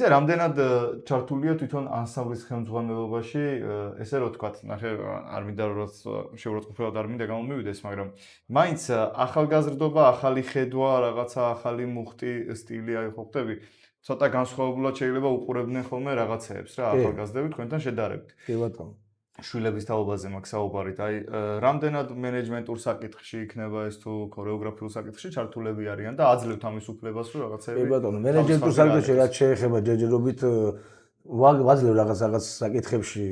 რამდენად ჩართულია თვითონ ანსამბლის ხელმძღვანელობაში, ესე რომ ვთქვათ, ნახე, არ მინდა რომ შეურაცხყოფილად არ მინდა გამომივიდეს, მაგრამ მაინც ახალგაზრდობა, ახალი ხედვა, რაღაცა ახალი მუხტი, სტილი აი ხო ხტები, ცოტა განსხვავებულად შეიძლება უყურებდნენ ხოლმე რაღაცეებს რა, ახალგაზრდები თქვენთან შედარებით. კი ბატონო. შვილების თაობაზე მაქვს საუბარით. აი, რამდენად მენეჯმენტურ საკითხში იქნება ეს თუ ქორეოგრაფიულ საკითხში ჩართულები არიან და აძლევთ ამის უფლებას, რომ რაღაცეები. კი ბატონო, მენეჯმენტურ საკითხში რაც შეეხება ჯერჯერობით ვაძლევ რაღაც საკითხებში,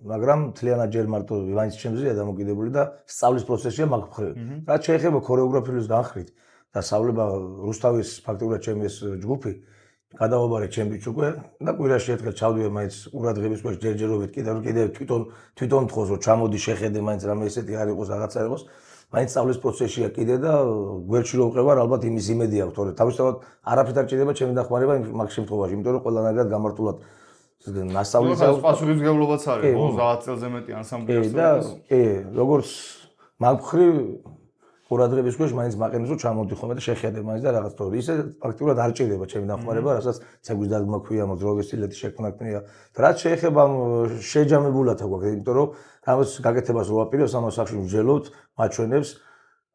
მაგრამ თლიანად ჯერ მარტო მაინც ჩემზეა დამოკიდებული და სწავლის პროცესია მაგ მხრივ. რაც შეეხება ქორეოგრაფიულის განხრით და სწავლება რუსთავის ფაქტობრივად ჩემი ეს ჯგუფი გადავაბარე ჩემი უკვე და კვირაში ერთხელ ჩავდივარ მაინც ყურადღების ქვეშ ჯერჯერობით კიდევ თვითონ თხოვს რომ ჩამოდი შეხედე მაინც რამე ესეთი არ იყოს რაღაცა იყოს მაინც სწავლის პროცესია კიდე და გვერდში რო ვყევარ ალბათ იმის იმედი აქვს თორე თავისთავად არაფრით არ ჭირდება ჩემი დახმარება მაგ შემთხვევაში იმიტომ რომ ყველანაირად გამართულად ნასწავლის პასუხისმგებლობაც არის 30 წელზე მეტი ანსამბლი არსებობს კი როგორც მაგ მხრივ ყურადღების ქვეშ მაინც მაყენებს რომ ჩამოდი ხოლმე და შეხედე მაინც და რაღაც თორე ისე ფაქტურად არ ჭირდება ჩემი დახმარება რასაც ცეგვის დადგმა ქვია მოძრაობის სტილეთი შექმნა ქნია და რაც შეეხება შეჯამებულად აქვს იმიტომ რომ რაღაც გაკეთებას რო აპირებს ამას სახში ვჯელობთ მაჩვენებს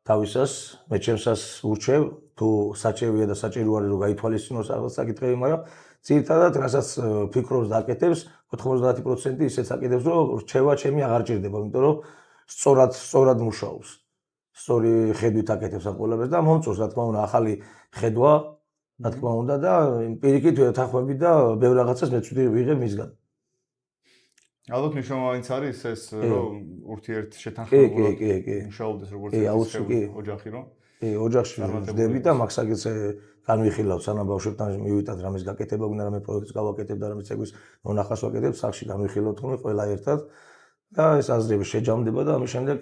თავისას მე ჩემსას ურჩევ თუ საჭიროა და საჭირო არის რომ გაითვალისწინოს რაღაც საკითხები მაგრამ ძირითადად რასაც ფიქრობს და აკეთებს 90% ისეც აკეთებს რომ რჩევა ჩემი აღარ ჭირდება იმიტომ რომ სწორად მუშაობს სწორი ხედვით აკეთებს ამ ყველაფერს და მომწონს რა თქმა უნდა ახალი ხედვა რა თქმა უნდა და პირიქით თანხმები და ბევრ რაღაცას მეც ვიღებ მისგან. ალბათ მნიშვნელოვანიც არის ეს რომ ურთიერთ შეთანხმებულად მუშაობდეს როგორც ოჯახი რომ კი ოჯახში ვждები და მაგ საკითხზე განვიხილავთ სანამ ბავშვებთან მივიტანთ რამეს გაკეთება უნდა რამე პროექტს გავაკეთებ და რამე ცეგვის მონახას ვაკეთებ სახში განვიხილავთ ხოლმე ყველა ერთად და ეს აზრები შეჯამდება და ამის შემდეგ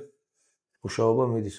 მუშაობა მიდის